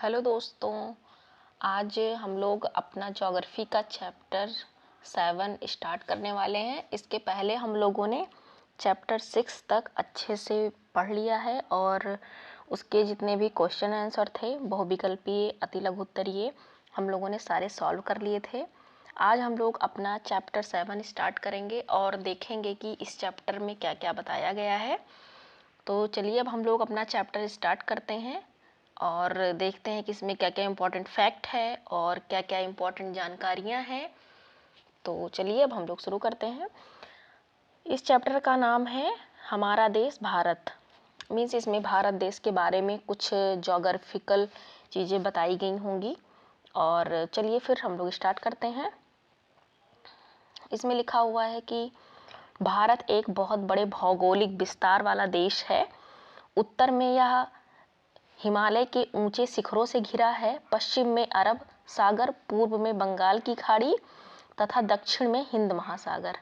Hello दोस्तों, आज हम लोग अपना ज्योग्राफी का चैप्टर 7 स्टार्ट करने वाले हैं। इसके पहले हम लोगों ने चैप्टर 6 तक अच्छे से पढ़ लिया है और उसके जितने भी क्वेश्चन आंसर थे, बहुविकल्पीय, अतिलघु उत्तरीय, हम लोगों ने सारे सॉल्व कर लिए थे। आज हम लोग अपना चैप्टर 7 स्टार्ट करेंगे और देखेंगे कि इस चैप्टर में क्या क्या बताया गया है। तो चलिए अब हम लोग अपना चैप्टर स्टार्ट करते हैं और देखते हैं कि इसमें क्या क्या इम्पोर्टेंट फैक्ट है और क्या क्या इम्पोर्टेंट जानकारियाँ हैं। तो चलिए अब हम लोग शुरू करते हैं। इस चैप्टर का नाम है हमारा देश भारत। मीन्स इसमें भारत देश के बारे में कुछ जोग्राफिकल चीज़ें बताई गई होंगी। और चलिए फिर हम लोग स्टार्ट करते हैं। इसमें लिखा हुआ है कि भारत एक बहुत बड़े भौगोलिक विस्तार वाला देश है। उत्तर में यह हिमालय के ऊंचे शिखरों से घिरा है, पश्चिम में अरब सागर, पूर्व में बंगाल की खाड़ी तथा दक्षिण में हिंद महासागर।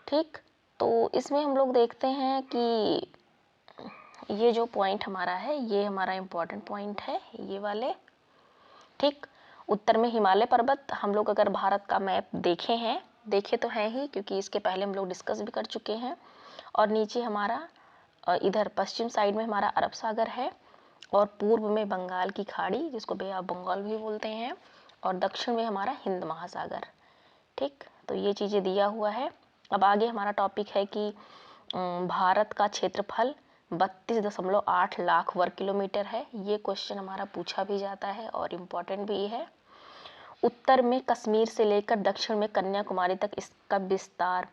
ठीक, तो इसमें हम लोग देखते हैं कि ये जो पॉइंट हमारा है ये हमारा इम्पोर्टेंट पॉइंट है, ये वाले। ठीक, उत्तर में हिमालय पर्वत। हम लोग अगर भारत का मैप देखे तो हैं ही, क्योंकि इसके पहले हम लोग डिस्कस भी कर चुके हैं। और नीचे हमारा इधर पश्चिम साइड में हमारा अरब सागर है और पूर्व में बंगाल की खाड़ी, जिसको बे ऑफ बंगाल भी बोलते हैं, और दक्षिण में हमारा हिंद महासागर। ठीक, तो ये चीज़ें दिया हुआ है। अब आगे हमारा टॉपिक है कि भारत का क्षेत्रफल 32.8 लाख वर्ग किलोमीटर है। ये क्वेश्चन हमारा पूछा भी जाता है और इम्पोर्टेंट भी है। उत्तर में कश्मीर से लेकर दक्षिण में कन्याकुमारी तक इसका विस्तार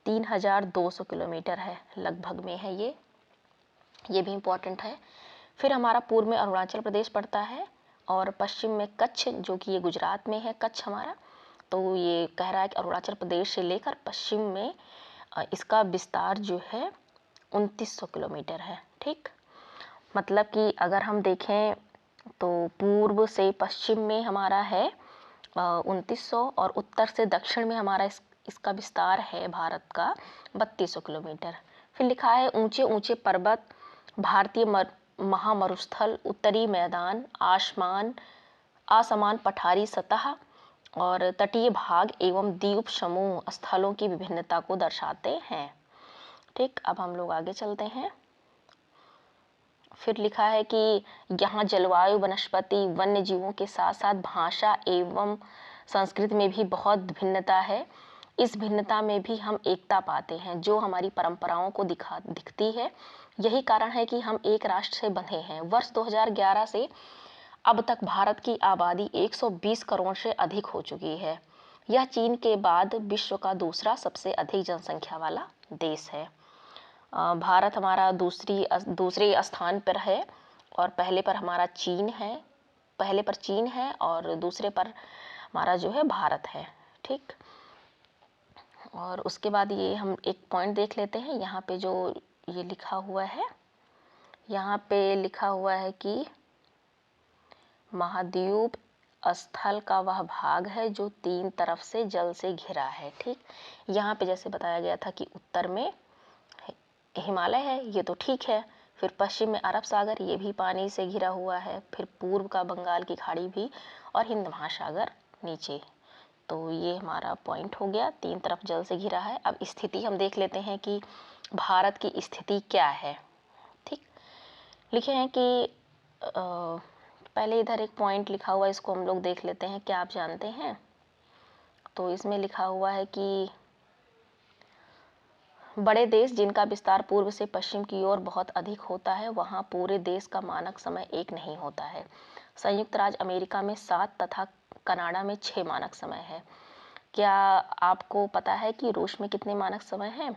3200 किलोमीटर है, लगभग में है ये भी इम्पोर्टेंट है। फिर हमारा पूर्व में अरुणाचल प्रदेश पड़ता है और पश्चिम में कच्छ, जो कि ये गुजरात में है कच्छ हमारा। तो ये कह रहा है कि अरुणाचल प्रदेश से लेकर पश्चिम में इसका विस्तार जो है 2900 किलोमीटर है। ठीक, मतलब कि अगर हम देखें तो पूर्व से पश्चिम में हमारा है 2900 और उत्तर से दक्षिण में हमारा इसका विस्तार है भारत का 3200 किलोमीटर। फिर लिखा है ऊंचे ऊंचे पर्वत, भारतीय महामरुस्थल, उत्तरी मैदान, असमान पठारी सतह और तटीय भाग एवं द्वीप समूह स्थलों की विभिन्नता को दर्शाते हैं। ठीक, अब हम लोग आगे चलते हैं। फिर लिखा है कि यहाँ जलवायु, वनस्पति, वन्य जीवों के साथ साथ भाषा एवं संस्कृति में भी बहुत भिन्नता है। इस भिन्नता में भी हम एकता पाते हैं, जो हमारी परंपराओं को दिखती है। यही कारण है कि हम एक राष्ट्र से बंधे हैं। वर्ष 2011 से अब तक भारत की आबादी 120 करोड़ से अधिक हो चुकी है। यह चीन के बाद विश्व का दूसरा सबसे अधिक जनसंख्या वाला देश है। भारत हमारा दूसरे स्थान पर है और पहले पर हमारा चीन है। पहले पर चीन है और दूसरे पर हमारा जो है भारत है। ठीक, और उसके बाद ये हम एक पॉइंट देख लेते हैं। यहाँ पे जो ये लिखा हुआ है, यहाँ पे लिखा हुआ है कि महाद्वीप स्थल का वह भाग है जो 3 तरफ से जल से घिरा है। ठीक, यहाँ पे जैसे बताया गया था कि उत्तर में हिमालय है, ये तो ठीक है। फिर पश्चिम में अरब सागर, ये भी पानी से घिरा हुआ है। फिर पूर्व का बंगाल की खाड़ी भी और हिंद महासागर नीचे। तो ये हमारा पॉइंट हो गया, 3 तरफ जल से घिरा है। अब स्थिति हम देख लेते हैं कि भारत की स्थिति क्या है। ठीक, लिखे हैं कि पहले इधर एक पॉइंट लिखा हुआ है, इसको हम लोग देख लेते हैं। क्या आप जानते हैं? तो इसमें लिखा हुआ है कि बड़े देश जिनका विस्तार पूर्व से पश्चिम की ओर बहुत अधिक होता है, वहाँ पूरे देश का मानक समय एक नहीं होता है। संयुक्त राज्य अमेरिका में 7 तथा कनाडा में 6 मानक समय है। क्या आपको पता है कि रूस में कितने मानक समय हैं?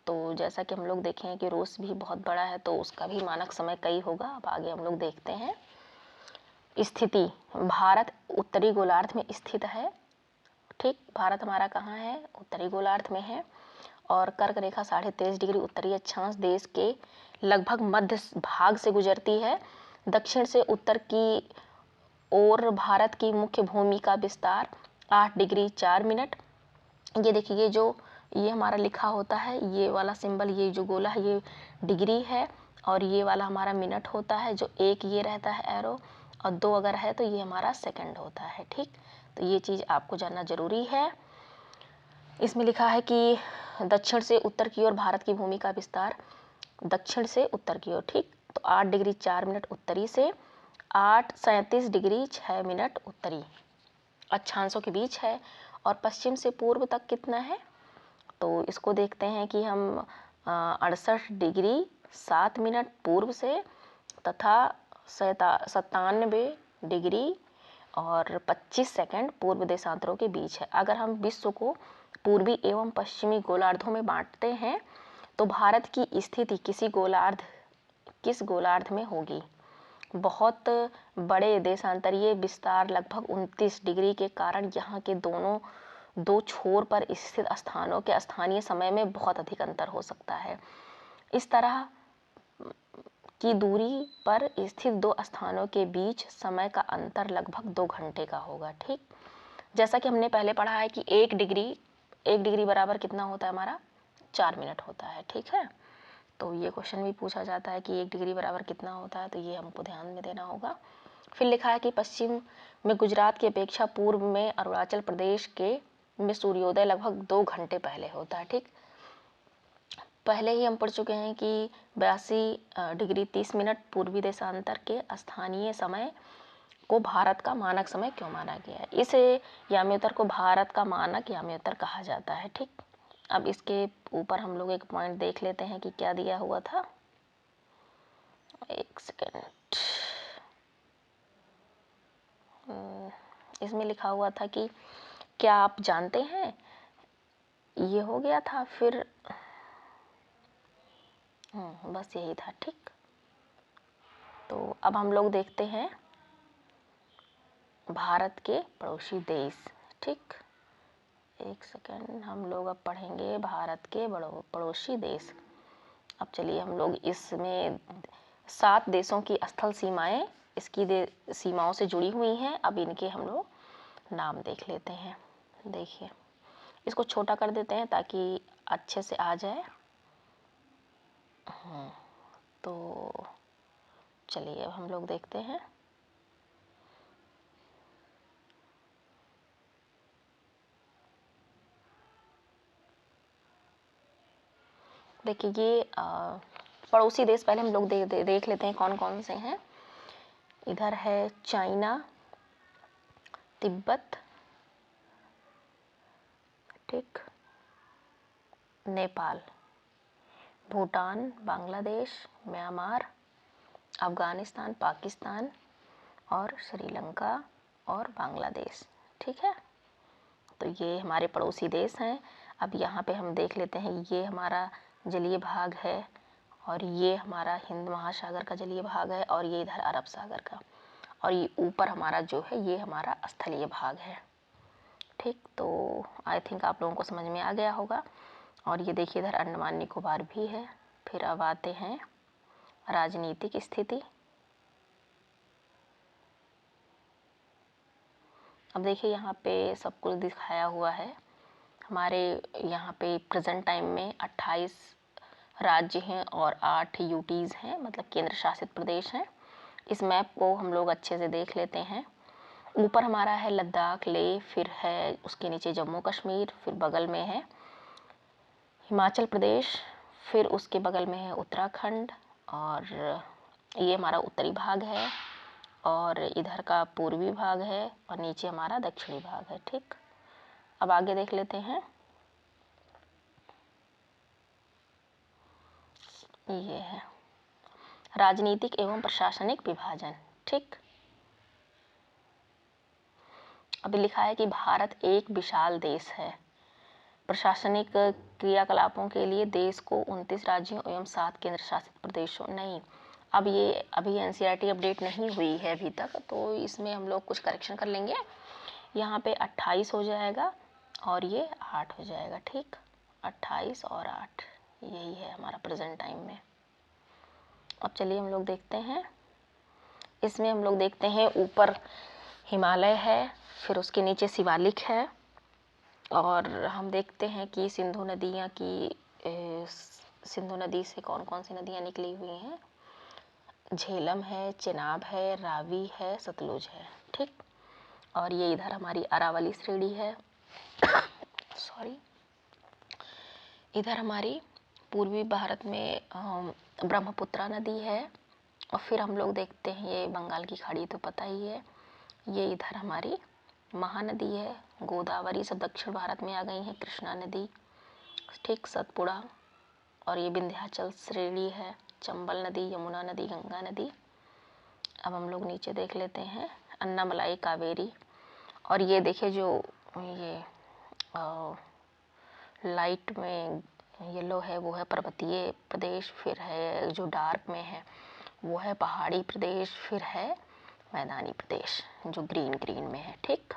तो जैसा कि हम लोग देखें कि रूस भी बहुत बड़ा है, तो उसका भी मानक समय कई होगा। अब आगे हम लोग देखते हैं। स्थिति, भारत उत्तरी गोलार्ध में स्थित है। ठीक, भारत हमारा कहाँ है? उत्तरी गोलार्ध में है और कर्क रेखा 23.5 डिग्री उत्तरी अक्षांश देश के लगभग मध्य भाग से गुजरती है। दक्षिण से उत्तर की ओर भारत की मुख्य भूमि का विस्तार 8 डिग्री 4 मिनट। ये देखिए, ये हमारा लिखा होता है, ये वाला सिंबल, ये जो गोला है ये डिग्री है और ये वाला हमारा मिनट होता है, जो एक ये रहता है एरो, और 2 अगर है तो ये हमारा सेकंड होता है। ठीक, तो ये चीज़ आपको जानना ज़रूरी है। इसमें लिखा है कि दक्षिण से उत्तर की ओर भारत की भूमि का विस्तार, दक्षिण से उत्तर की ओर। ठीक, तो 8 डिग्री 4 मिनट उत्तरी से 8:37 डिग्री 6 मिनट उत्तरी अक्षांशों के बीच है। और पश्चिम से पूर्व तक कितना है, तो इसको देखते हैं कि हम 68 डिग्री 7 मिनट पूर्व से तथा 97 डिग्री और 25 सेकंड पूर्व देशांतरों के बीच है। अगर हम विश्व को पूर्वी एवं पश्चिमी गोलार्धों में बांटते हैं तो भारत की स्थिति किस गोलार्ध में होगी। बहुत बड़े देशांतरीय विस्तार लगभग 29 डिग्री के कारण यहाँ के दो छोर पर स्थित स्थानों के स्थानीय समय में बहुत अधिक अंतर हो सकता है। इस तरह की दूरी पर स्थित 2 स्थानों के बीच समय का अंतर लगभग 2 घंटे का होगा। ठीक, जैसा कि हमने पहले पढ़ा है कि 1 डिग्री बराबर कितना होता है हमारा, 4 मिनट होता है। ठीक है, तो ये क्वेश्चन भी पूछा जाता है कि 1 डिग्री बराबर कितना होता है, तो ये हमको ध्यान में देना होगा। फिर लिखा है कि पश्चिम में गुजरात की अपेक्षा पूर्व में अरुणाचल प्रदेश में सूर्योदय लगभग 2 घंटे पहले होता है। ठीक, पहले ही हम पढ़ चुके हैं कि 82 डिग्री 30 मिनट पूर्वी देशांतर के स्थानीय समय को भारत का मानक समय क्यों माना गया है। इस याम्योत्तर को भारत का मानक याम्योत्तर कहा जाता है। ठीक, अब इसके ऊपर हम लोग एक पॉइंट देख लेते हैं कि क्या दिया हुआ था। एक सेकेंड, इसमें लिखा हुआ था कि क्या आप जानते हैं, ये हो गया था। फिर बस यही था। ठीक, तो अब हम लोग देखते हैं भारत के पड़ोसी देश। ठीक, एक सेकेंड, हम लोग अब पढ़ेंगे भारत के पड़ोसी देश। अब चलिए हम लोग इसमें 7 देशों की स्थल सीमाएं इसकी सीमाओं से जुड़ी हुई हैं। अब इनके हम लोग नाम देख लेते हैं। देखिए, इसको छोटा कर देते हैं ताकि अच्छे से आ जाए। तो चलिए अब हम लोग देखते हैं। देखिए, ये पड़ोसी देश पहले हम लोग देख लेते हैं कौन कौन से हैं। इधर है चाइना, तिब्बत, ठीक, नेपाल, भूटान, बांग्लादेश, म्यांमार, अफगानिस्तान, पाकिस्तान और श्रीलंका और बांग्लादेश। ठीक है, तो ये हमारे पड़ोसी देश हैं। अब यहाँ पे हम देख लेते हैं, ये हमारा जलीय भाग है और ये हमारा हिंद महासागर का जलीय भाग है और ये इधर अरब सागर का, और ये ऊपर हमारा जो है ये हमारा स्थलीय भाग है। ठीक, तो आई थिंक आप लोगों को समझ में आ गया होगा। और ये देखिए इधर अंडमान निकोबार भी है। फिर अब आते हैं राजनीतिक स्थिति। अब देखिए यहाँ पे सब कुछ दिखाया हुआ है। हमारे यहाँ पे प्रेजेंट टाइम में 28 राज्य हैं और 8 यूटीज़ हैं, मतलब केंद्र शासित प्रदेश हैं। इस मैप को हम लोग अच्छे से देख लेते हैं। ऊपर हमारा है लद्दाख, लेह, फिर है उसके नीचे जम्मू कश्मीर, फिर बगल में है हिमाचल प्रदेश, फिर उसके बगल में है उत्तराखंड, और ये हमारा उत्तरी भाग है और इधर का पूर्वी भाग है और नीचे हमारा दक्षिणी भाग है। ठीक, अब आगे देख लेते हैं। ये है राजनीतिक एवं प्रशासनिक विभाजन। ठीक, अभी लिखा है कि भारत एक विशाल देश है। प्रशासनिक क्रियाकलापों के लिए देश को 29 राज्यों एवं 7 केंद्र शासित प्रदेशों, नहीं, अब ये अभी एनसीईआरटी अपडेट नहीं हुई है अभी तक, तो इसमें हम लोग कुछ करेक्शन कर लेंगे। यहाँ पे 28 हो जाएगा और ये 8 हो जाएगा। ठीक, 28 और 8 यही है हमारा प्रेजेंट टाइम में। अब चलिए हम लोग देखते हैं। इसमें हम लोग देखते हैं ऊपर हिमालय है, फिर उसके नीचे शिवालिक है, और हम देखते हैं कि सिंधु नदी से कौन कौन सी नदियाँ निकली हुई हैं। झेलम है, चेनाब है, रावी है, सतलुज है। ठीक, और ये इधर हमारी अरावली श्रेणी है सॉरी, इधर हमारी पूर्वी भारत में ब्रह्मपुत्रा नदी है। और फिर हम लोग देखते हैं ये बंगाल की खाड़ी तो पता ही है, ये इधर हमारी महानदी है, गोदावरी सब दक्षिण भारत में आ गई हैं, कृष्णा नदी, ठीक, सतपुड़ा, और ये विंध्याचल श्रेणी है, चंबल नदी, यमुना नदी, गंगा नदी। अब हम लोग नीचे देख लेते हैं अन्नामलाई, कावेरी। और ये देखिए जो ये लाइट में येलो है वो है पर्वतीय प्रदेश, फिर है जो डार्क में है वो है पहाड़ी प्रदेश, फिर है मैदानी प्रदेश जो ग्रीन ग्रीन में है। ठीक,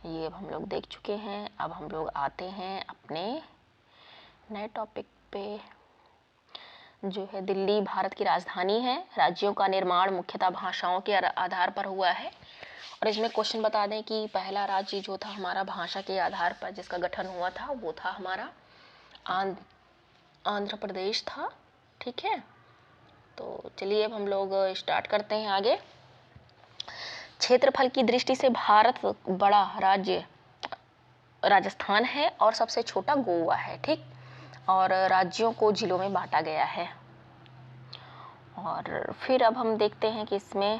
ये अब हम लोग देख चुके हैं। अब हम लोग आते हैं अपने नए टॉपिक पे, जो है दिल्ली भारत की राजधानी है। राज्यों का निर्माण मुख्यतः भाषाओं के आधार पर हुआ है। और इसमें क्वेश्चन बता दें कि पहला राज्य जो था हमारा भाषा के आधार पर जिसका गठन हुआ था वो था हमारा आंध्र प्रदेश था। ठीक है, तो चलिए अब हम लोग स्टार्ट करते हैं आगे। क्षेत्रफल की दृष्टि से भारत बड़ा राज्य राजस्थान है और सबसे छोटा गोवा है। ठीक, और राज्यों को जिलों में बांटा गया है। और फिर अब हम देखते हैं कि इसमें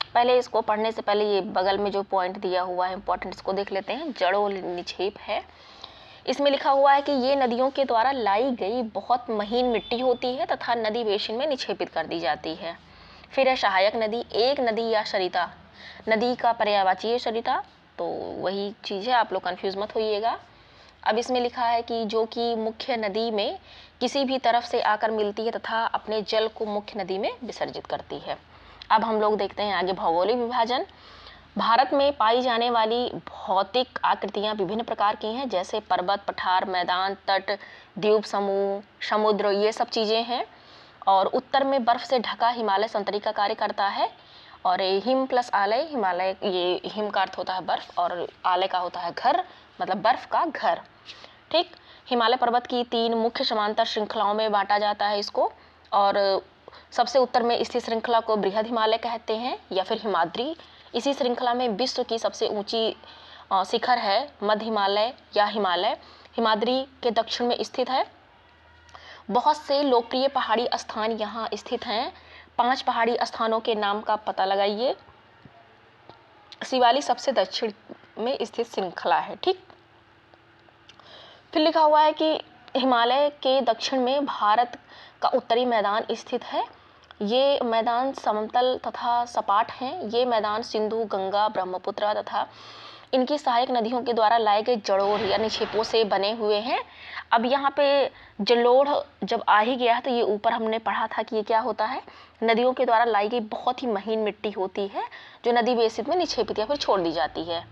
पहले इसको पढ़ने से पहले ये बगल में जो पॉइंट दिया हुआ है इंपॉर्टेंट, इसको देख लेते हैं। जड़ों निक्षेप है, इसमें लिखा हुआ है कि ये नदियों के द्वारा लाई गई बहुत महीन मिट्टी होती है तथा नदी बेसिन में निक्षेपित कर दी जाती है। फिर है सहायक नदी, एक नदी या सरिता, नदी का पर्यायवाची है सरिता, तो वही चीज़ है, आप लोग कंफ्यूज मत होइएगा। अब इसमें लिखा है कि जो कि मुख्य नदी में किसी भी तरफ से आकर मिलती है तथा अपने जल को मुख्य नदी में विसर्जित करती है। अब हम लोग देखते हैं आगे भौगोलिक विभाजन। भारत में पाई जाने वाली भौतिक आकृतियां विभिन्न प्रकार की हैं, जैसे पर्वत, पठार, मैदान, तट, द्वीप समूह, समुद्र, ये सब चीज़ें हैं। और उत्तर में बर्फ से ढका हिमालय संतरी का कार्य करता है। और हिम प्लस आलय, हिमालय, ये हिम का अर्थ होता है बर्फ और आलय का होता है घर, मतलब बर्फ का घर। ठीक, हिमालय पर्वत की 3 मुख्य समांतर श्रृंखलाओं में बांटा जाता है इसको। और सबसे उत्तर में स्थित श्रृंखला को बृहद हिमालय कहते हैं या फिर हिमाद्री। इसी श्रृंखला में विश्व की सबसे ऊंची शिखर है मध्य हिमालय या हिमालय, हिमाद्री के दक्षिण में स्थित है। बहुत से लोकप्रिय पहाड़ी स्थान यहाँ स्थित हैं। 5 पहाड़ी स्थानों के नाम का पता लगाइए। शिवालिक सबसे दक्षिण में स्थित श्रृंखला है। ठीक, फिर लिखा हुआ है कि हिमालय के दक्षिण में भारत का उत्तरी मैदान स्थित है। ये मैदान समतल तथा सपाट हैं। ये मैदान सिंधु, गंगा, ब्रह्मपुत्र तथा इनकी सहायक नदियों के द्वारा लाए गए जड़ों या निक्षेपों से बने हुए हैं। अब यहाँ पे जलोढ़ जब आ ही गया है तो ये ऊपर हमने पढ़ा था कि ये क्या होता है, नदियों के द्वारा लाई गई बहुत ही महीन मिट्टी होती है जो नदी बेसिन में निक्षेपित या फिर छोड़ दी जाती है,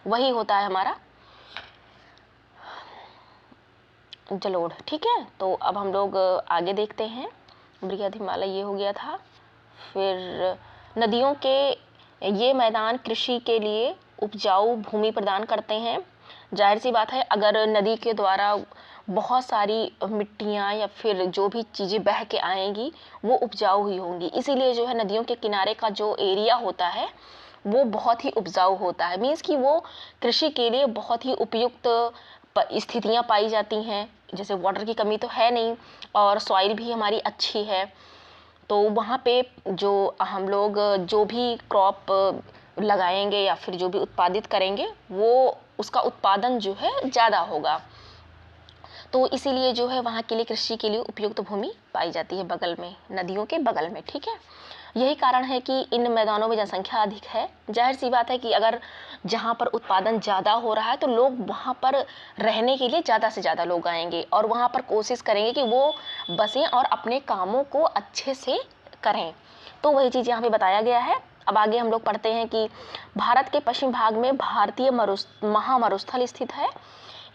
वही होता है हमारा जलोढ़। ठीक है, तो अब हम लोग आगे देखते हैं। बृहद हिमालय ये हो गया था। फिर नदियों के ये मैदान कृषि के लिए उपजाऊ भूमि प्रदान करते हैं। जाहिर सी बात है, अगर नदी के द्वारा बहुत सारी मिट्टियाँ या फिर जो भी चीज़ें बह के आएंगी वो उपजाऊ ही होंगी, इसीलिए जो है नदियों के किनारे का जो एरिया होता है वो बहुत ही उपजाऊ होता है। मीन्स कि वो कृषि के लिए बहुत ही उपयुक्त स्थितियाँ पाई जाती हैं, जैसे वाटर की कमी तो है नहीं और सॉइल भी हमारी अच्छी है, तो वहाँ पे जो हम लोग जो भी क्रॉप लगाएंगे या फिर जो भी उत्पादित करेंगे वो उसका उत्पादन जो है ज़्यादा होगा। तो इसीलिए जो है वहाँ के लिए कृषि के लिए उपयुक्त भूमि पाई जाती है बगल में, नदियों के बगल में। ठीक है, यही कारण है कि इन मैदानों में जनसंख्या अधिक है। जाहिर सी बात है कि अगर जहाँ पर उत्पादन ज़्यादा हो रहा है तो लोग वहाँ पर रहने के लिए ज़्यादा से ज़्यादा लोग आएंगे और वहाँ पर कोशिश करेंगे कि वो बसें और अपने कामों को अच्छे से करें। तो वही चीज़ यहाँ पे बताया गया है। अब आगे हम लोग पढ़ते हैं कि भारत के पश्चिम भाग में भारतीय महामरुस्थल स्थित है।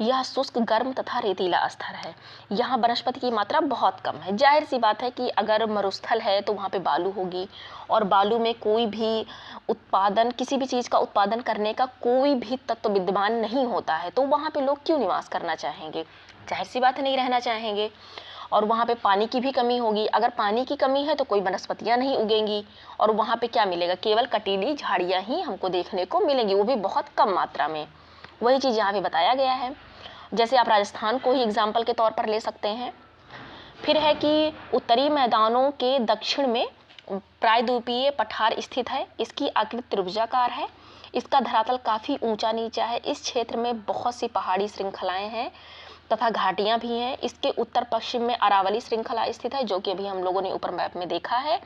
यह शुष्क, गर्म तथा रेतीला स्थल है। यहाँ वनस्पति की मात्रा बहुत कम है। जाहिर सी बात है कि अगर मरुस्थल है तो वहाँ पे बालू होगी और बालू में कोई भी उत्पादन, किसी भी चीज़ का उत्पादन करने का कोई भी तत्व विद्यमान नहीं होता है, तो वहाँ पे लोग क्यों निवास करना चाहेंगे? जाहिर सी बात है नहीं रहना चाहेंगे। और वहाँ पे पानी की भी कमी होगी। अगर पानी की कमी है तो कोई वनस्पतियाँ नहीं उगेंगी और वहाँ पे क्या मिलेगा, केवल कटीली झाड़ियाँ ही हमको देखने को मिलेंगी, वो भी बहुत कम मात्रा में। वही चीज़ यहाँ पे बताया गया है। जैसे आप राजस्थान को ही एग्जाम्पल के तौर पर ले सकते हैं। फिर है कि उत्तरी मैदानों के दक्षिण में प्रायद्वीपीय पठार स्थित है। इसकी आकृति त्रिभुजाकार है। इसका धरातल काफ़ी ऊंचा नीचा है। इस क्षेत्र में बहुत सी पहाड़ी श्रृंखलाएं हैं तथा घाटियां भी हैं। इसके उत्तर पश्चिम में अरावली श्रृंखला स्थित है, जो कि अभी हम लोगों ने ऊपर मैप में देखा है,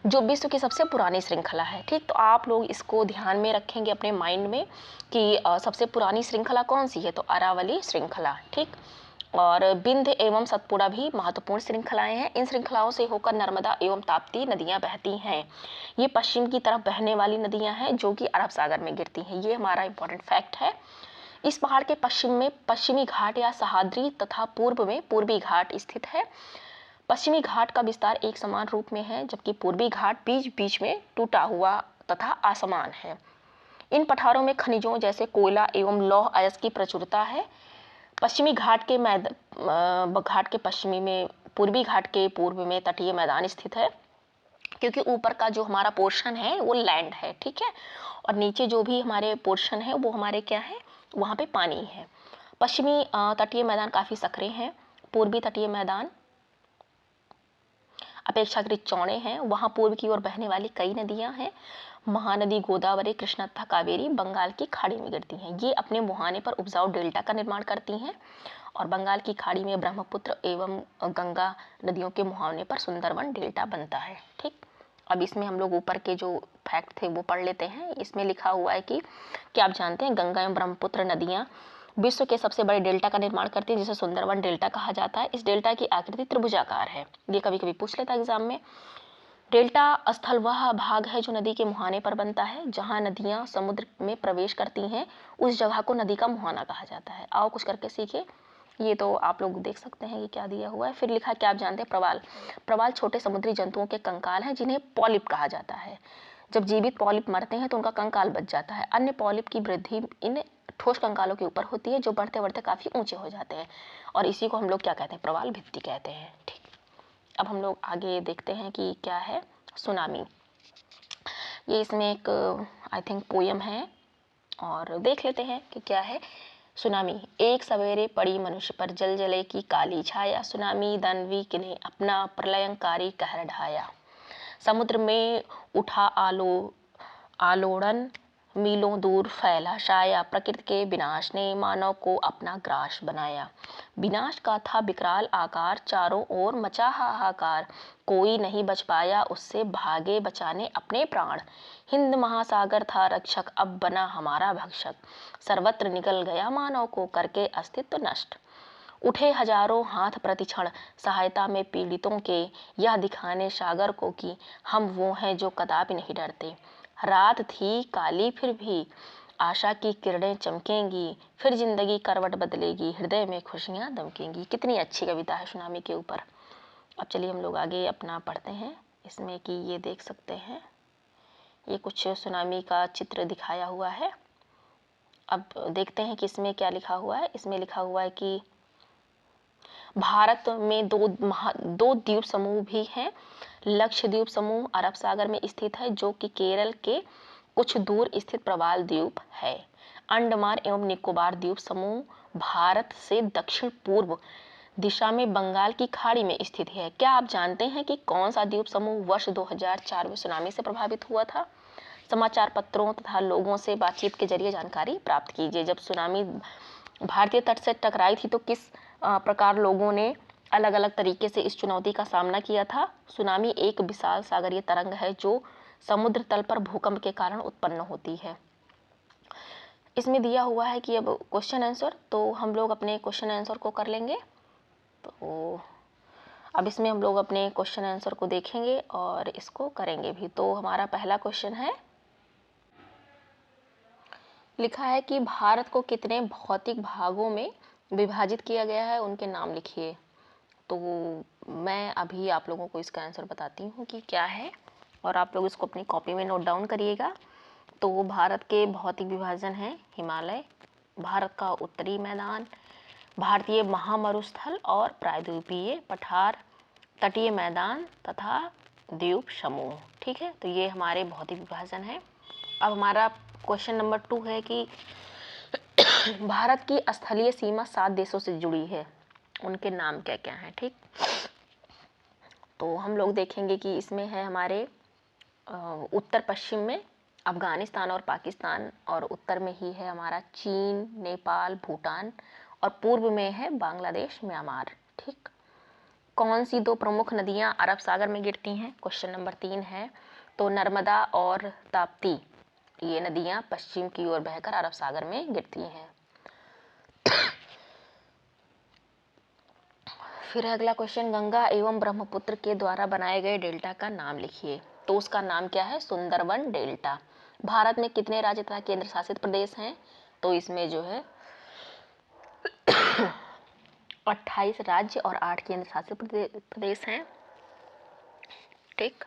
जो विश्व की सबसे पुरानी श्रृंखला है। ठीक, तो आप लोग इसको ध्यान में रखेंगे अपने माइंड में कि सबसे पुरानी श्रृंखला कौन सी है, तो अरावली श्रृंखला। ठीक, और विंध्य एवं सतपुड़ा भी महत्वपूर्ण श्रृंखलाएं हैं। इन श्रृंखलाओं से होकर नर्मदा एवं ताप्ती नदियां बहती हैं। ये पश्चिम की तरफ बहने वाली नदियां हैं जो कि अरब सागर में गिरती हैं। ये हमारा इंपॉर्टेंट फैक्ट है। इस पहाड़ के पश्चिम में पश्चिमी घाट या सह्याद्री तथा पूर्व में पूर्वी घाट स्थित है। पश्चिमी घाट का विस्तार एक समान रूप में है, जबकि पूर्वी घाट बीच बीच में टूटा हुआ तथा असमान है। इन पठारों में खनिजों जैसे कोयला एवं लौह अयस्क की प्रचुरता है। पश्चिमी घाट के पश्चिमी में पूर्वी घाट के पूर्व में तटीय मैदान स्थित है, क्योंकि ऊपर का जो हमारा पोर्शन है वो लैंड है। ठीक है, और नीचे जो भी हमारे पोर्शन है वो हमारे क्या है, वहाँ पे पानी है। पश्चिमी तटीय मैदान काफ़ी संकरे हैं। पूर्वी तटीय मैदान अपेक्षाकृत चौड़े हैं। वहाँ पूर्व की ओर बहने वाली कई नदियाँ हैं। महानदी गोदावरी, कृष्णा तथा कावेरी बंगाल की खाड़ी में गिरती हैं। ये अपने मुहाने पर उपजाऊ डेल्टा का निर्माण करती हैं और बंगाल की खाड़ी में ब्रह्मपुत्र एवं गंगा नदियों के मुहाने पर सुंदरवन डेल्टा बनता है। ठीक, अब इसमें हम लोग ऊपर के जो फैक्ट थे वो पढ़ लेते हैं। इसमें लिखा हुआ है कि क्या आप जानते हैं गंगा एवं ब्रह्मपुत्र नदियाँ विश्व के सबसे बड़े डेल्टा का निर्माण करती है, जिसे सुंदरवन डेल्टा कहा जाता है। इस डेल्टा की आकृति त्रिभुजाकार है। ये कभी कभी पूछ लेता है एग्जाम में। डेल्टा स्थल वह भाग है जो नदी के मुहाने पर बनता है। जहाँ नदियाँ समुद्र में प्रवेश करती हैं उस जगह को नदी का मुहाना कहा जाता है। आओ कुछ करके सीखे। ये तो आप लोग देख सकते हैं कि क्या दिया हुआ है। फिर लिखा क्या आप जानते हैं, प्रवाल। प्रवाल छोटे समुद्री जंतुओं के कंकाल हैं जिन्हें पॉलिप कहा जाता है। जब जीवित पॉलिप मरते हैं तो उनका कंकाल बच जाता है। अन्य पॉलिप की वृद्धि इन ठोस कंकालों के ऊपर होती है, जो बढ़ते बढ़ते काफ़ी ऊंचे हो जाते हैं, और इसी को हम लोग क्या कहते हैं, प्रवाल भित्ति कहते हैं। ठीक, अब हम लोग आगे देखते हैं कि क्या है सुनामी। ये इसमें एक आई थिंक पोयम है और देख लेते हैं कि क्या है। सुनामी। एक सवेरे पड़ी मनुष्य पर जल जले की काली छाया। सुनामी दानवी ने अपना प्रलयंकारी कहर ढाया। समुद्र में उठा आलोड़न, मीलों दूर फैला साया। प्रकृति के विनाश ने मानव को अपना ग्रास बनाया। विनाश का था विकराल आकार, चारों ओर मचा हाहाकार। कोई नहीं बच पाया उससे, भागे बचाने अपने प्राण। हिंद महासागर था रक्षक, अब बना हमारा भक्षक। सर्वत्र निगल गया मानव को करके अस्तित्व नष्ट। उठे हजारों हाथ प्रतिक्षण सहायता में पीड़ितों के, यह दिखाने सागर को कि हम वो हैं जो कदापि नहीं डरते। रात थी काली फिर भी आशा की किरणें चमकेंगी, फिर जिंदगी करवट बदलेगी, हृदय में खुशियां दमकेंगी। कितनी अच्छी कविता है सुनामी के ऊपर। अब चलिए हम लोग आगे अपना पढ़ते हैं। इसमें कि ये देख सकते हैं, ये कुछ सुनामी का चित्र दिखाया हुआ है। अब देखते हैं कि इसमें क्या लिखा हुआ है। इसमें लिखा हुआ है कि भारत में दो द्वीप समूह भी हैं। लक्षद्वीप समूह अरब सागर में स्थित है, जो कि केरल के कुछ दूर स्थित प्रवाल द्वीप है। अंडमान एवं निकोबार द्वीप समूह भारत से दक्षिण पूर्व दिशा में बंगाल की खाड़ी में स्थित है। क्या आप जानते हैं कि कौन सा द्वीप समूह वर्ष 2004 में सुनामी से प्रभावित हुआ था? समाचार पत्रों तथा लोगों से बातचीत के जरिए जानकारी प्राप्त कीजिए। जब सुनामी भारतीय तट से टकराई थी तो किस प्रकार लोगों ने अलग अलग तरीके से इस चुनौती का सामना किया था। सुनामी एक विशाल सागरीय तरंग है जो समुद्र तल पर भूकंप के कारण उत्पन्न होती है। इसमें दिया हुआ है कि अब क्वेश्चन आंसर, तो हम लोग अपने क्वेश्चन आंसर को कर लेंगे। तो अब इसमें हम लोग अपने क्वेश्चन आंसर को देखेंगे और इसको करेंगे भी। तो हमारा पहला क्वेश्चन है, लिखा है कि भारत को कितने भौतिक भागों में विभाजित किया गया है, उनके नाम लिखिए। तो मैं अभी आप लोगों को इसका आंसर बताती हूँ कि क्या है, और आप लोग इसको अपनी कॉपी में नोट डाउन करिएगा। तो भारत के भौतिक विभाजन हैं हिमालय, भारत का उत्तरी मैदान, भारतीय महामरुस्थल और प्रायद्वीपीय पठार, तटीय मैदान तथा द्वीप समूह। ठीक है, तो ये हमारे भौतिक विभाजन है। अब हमारा क्वेश्चन नंबर 2 है कि भारत की स्थलीय सीमा 7 देशों से जुड़ी है, उनके नाम क्या क्या हैं। ठीक, तो हम लोग देखेंगे कि इसमें है हमारे उत्तर पश्चिम में अफगानिस्तान और पाकिस्तान, और उत्तर में ही है हमारा चीन, नेपाल, भूटान, और पूर्व में है बांग्लादेश, म्यांमार। ठीक, कौन सी 2 प्रमुख नदियां अरब सागर में गिरती हैं? क्वेश्चन नंबर 3 है, तो नर्मदा और ताप्ती, ये नदियां पश्चिम की ओर बहकर अरब सागर में गिरती हैं। फिर अगला क्वेश्चन, गंगा एवं ब्रह्मपुत्र के द्वारा बनाए गए डेल्टा का नाम लिखिए। तो उसका नाम क्या है? सुंदरबन डेल्टा। भारत में कितने राज्य तथा केंद्र शासित प्रदेश हैं? तो इसमें जो है 28 राज्य और 8 केंद्र शासित प्रदेश हैं। ठीक,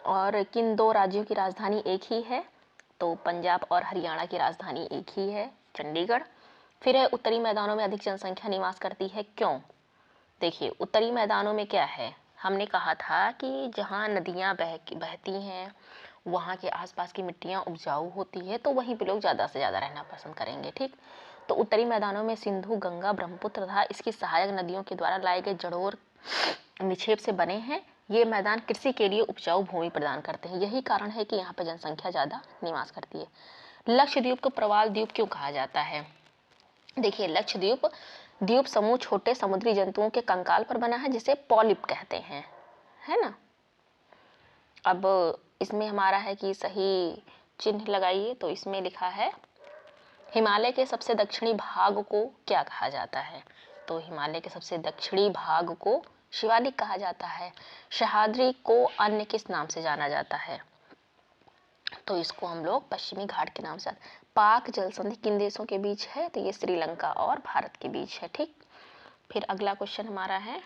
और किन 2 राज्यों की राजधानी एक ही है? तो पंजाब और हरियाणा की राजधानी एक ही है, चंडीगढ़। फिर है, उत्तरी मैदानों में अधिक जनसंख्या निवास करती है, क्यों? देखिए, उत्तरी मैदानों में क्या है, हमने कहा था कि जहाँ नदियाँ बहती हैं वहाँ के आसपास की मिट्टियाँ उपजाऊ होती है, तो वहीं पे लोग ज़्यादा से ज़्यादा रहना पसंद करेंगे। ठीक, तो उत्तरी मैदानों में सिंधु, गंगा, ब्रह्मपुत्र तथा इसकी सहायक नदियों के द्वारा लाए गए जड़ोर निक्षेप से बने हैं। ये मैदान कृषि के लिए उपजाऊ भूमि प्रदान करते हैं, यही कारण है कि यहाँ पर जनसंख्या ज़्यादा निवास करती है। लक्षद्वीप को प्रवाल द्वीप क्यों कहा जाता है? देखिए, लक्षद्वीप द्वीप समूह छोटे समुद्री जंतुओं के कंकाल पर बना है, जिसे पॉलिप कहते हैं, है ना। अब इसमें हमारा है कि सही चिन्ह लगाइए, तो इसमें लिखा है हिमालय के सबसे दक्षिणी भाग को क्या कहा जाता है? तो हिमालय के सबसे दक्षिणी भाग को शिवालिक कहा जाता है। सह्याद्री को अन्य किस नाम से जाना जाता है? तो इसको हम लोग पश्चिमी घाट के नाम से। पाक जल संधि किन देशों के बीच है? तो ये श्रीलंका और भारत के बीच है। ठीक, फिर अगला क्वेश्चन हमारा है,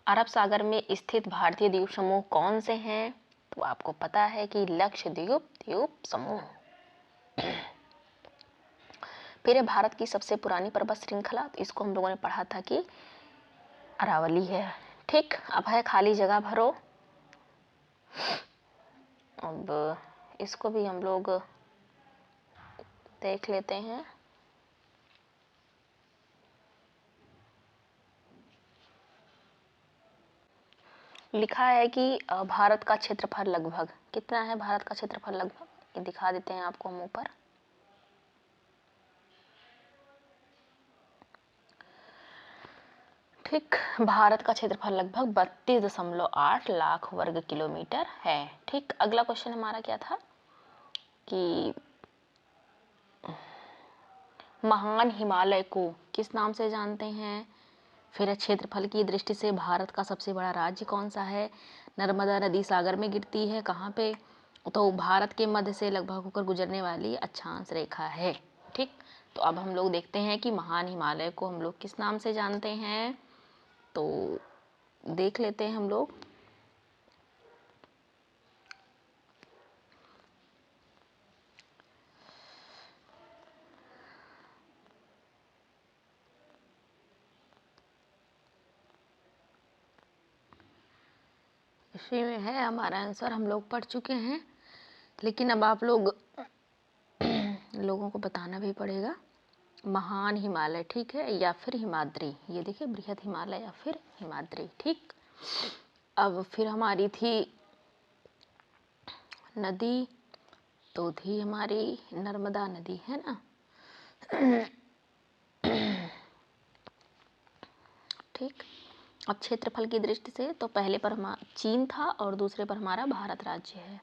अरब सागर में स्थित भारतीय द्वीप समूह कौन से हैं? तो आपको पता है कि लक्षद्वीप द्वीप समूह। फिर है, भारत की सबसे पुरानी पर्वत श्रृंखला, तो इसको हम लोगों ने पढ़ा था कि अरावली है। ठीक, अब है खाली जगह भरो। अब इसको भी हम लोग देख लेते हैं। लिखा है कि भारत का क्षेत्रफल लगभग कितना है? भारत का क्षेत्रफल लगभग, ये दिखा देते हैं आपको हम ऊपर। ठीक, भारत का क्षेत्रफल लगभग 32.8 लाख वर्ग किलोमीटर है। ठीक, अगला क्वेश्चन हमारा क्या था कि महान हिमालय को किस नाम से जानते हैं? फिर क्षेत्रफल की दृष्टि से भारत का सबसे बड़ा राज्य कौन सा है? नर्मदा नदी सागर में गिरती है, कहाँ पे? तो भारत के मध्य से लगभग होकर गुजरने वाली अक्षांश रेखा है। ठीक, तो अब हम लोग देखते हैं कि महान हिमालय को हम लोग किस नाम से जानते हैं, तो देख लेते हैं हम लोग। इसी में है हमारा आंसर, हम लोग पढ़ चुके हैं, लेकिन अब आप लोगों को बताना भी पड़ेगा। महान हिमालय, ठीक है, या फिर हिमाद्री, ये देखिए बृहद हिमालय या फिर हिमाद्री। ठीक, अब फिर हमारी थी नदी, तो थी हमारी नर्मदा नदी, है ना। ठीक, अब क्षेत्रफल की दृष्टि से तो पहले पर हमारा चीन था और दूसरे पर हमारा भारत राज्य है।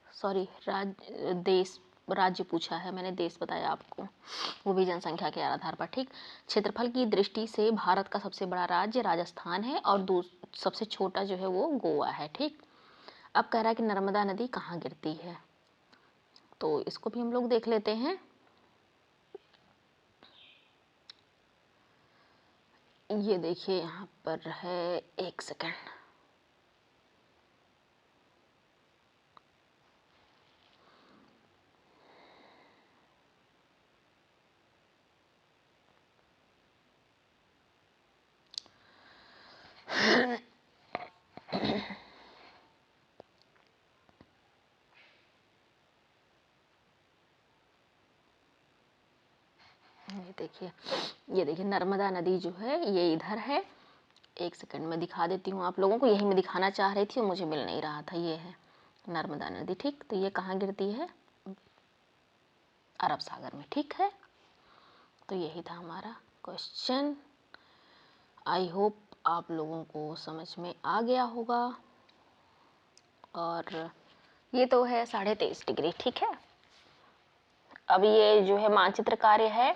सॉरी, देश, राज्य पूछा है मैंने, देश बताया आपको, वो भी जनसंख्या के आधार पर। ठीक, क्षेत्रफल की दृष्टि से भारत का सबसे बड़ा राज्य राजस्थान है और सबसे छोटा जो है वो गोवा है। ठीक, अब कह रहा है कि नर्मदा नदी कहाँ गिरती है, तो इसको भी हम लोग देख लेते हैं। ये देखिए यहाँ पर है, एक सेकेंड, ये देखिए नर्मदा नदी जो है ये इधर है। एक सेकंड में दिखा देती हूँ आप लोगों को, यही मैं दिखाना चाह रही थी और मुझे मिल नहीं रहा था। ये है नर्मदा नदी, ठीक। तो ये कहाँ गिरती है? अरब सागर में, ठीक है। तो यही था हमारा क्वेश्चन। आई होप आप लोगों को समझ में आ गया होगा। और ये तो है 23.5 डिग्री, ठीक है। अब ये जो है मानचित्र कार्य है,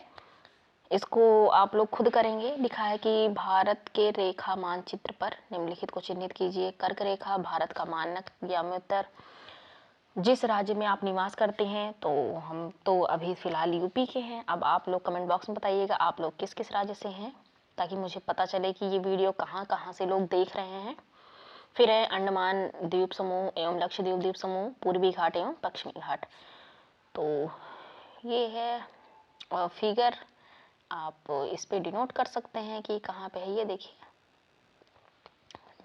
इसको आप लोग खुद करेंगे। लिखा है कि भारत के रेखा मानचित्र पर निम्नलिखित को चिन्हित कीजिए। कर्क रेखा भारत का मानक ज्यामिति। जिस राज्य में आप निवास करते हैं, तो हम तो अभी फ़िलहाल यूपी के हैं। अब आप लोग कमेंट बॉक्स में बताइएगा आप लोग किस किस राज्य से हैं, ताकि मुझे पता चले कि ये वीडियो कहाँ कहाँ से लोग देख रहे हैं। फिर है अंडमान द्वीप समूह एवं लक्षद्वीप द्वीप समूह, पूर्वी घाट एवं पश्चिमी घाट। तो ये है फिगर, आप इस पे डिनोट कर सकते हैं कि कहाँ पे है। ये देखिए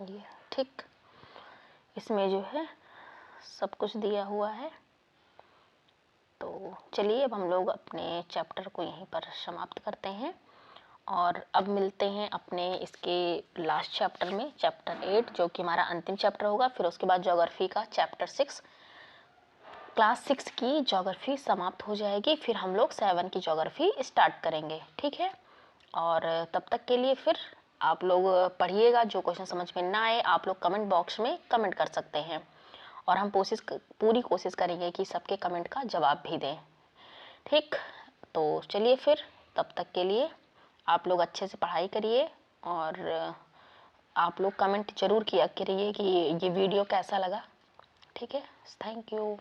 ये, ठीक। इसमें जो है सब कुछ दिया हुआ है। तो चलिए अब हम लोग अपने चैप्टर को यहीं पर समाप्त करते हैं और अब मिलते हैं अपने इसके लास्ट चैप्टर में, चैप्टर 8, जो कि हमारा अंतिम चैप्टर होगा। फिर उसके बाद ज्योग्राफी का चैप्टर 6, क्लास 6 की ज्योग्राफी समाप्त हो जाएगी। फिर हम लोग 7 की ज्योग्राफी स्टार्ट करेंगे, ठीक है। और तब तक के लिए फिर आप लोग पढ़िएगा। जो क्वेश्चन समझ में ना आए आप लोग कमेंट बॉक्स में कमेंट कर सकते हैं और हम पूरी कोशिश करेंगे कि सबके कमेंट का जवाब भी दें, ठीक। तो चलिए फिर तब तक के लिए आप लोग अच्छे से पढ़ाई करिए और आप लोग कमेंट ज़रूर किया करिए कि ये वीडियो कैसा लगा, ठीक है। Thank you.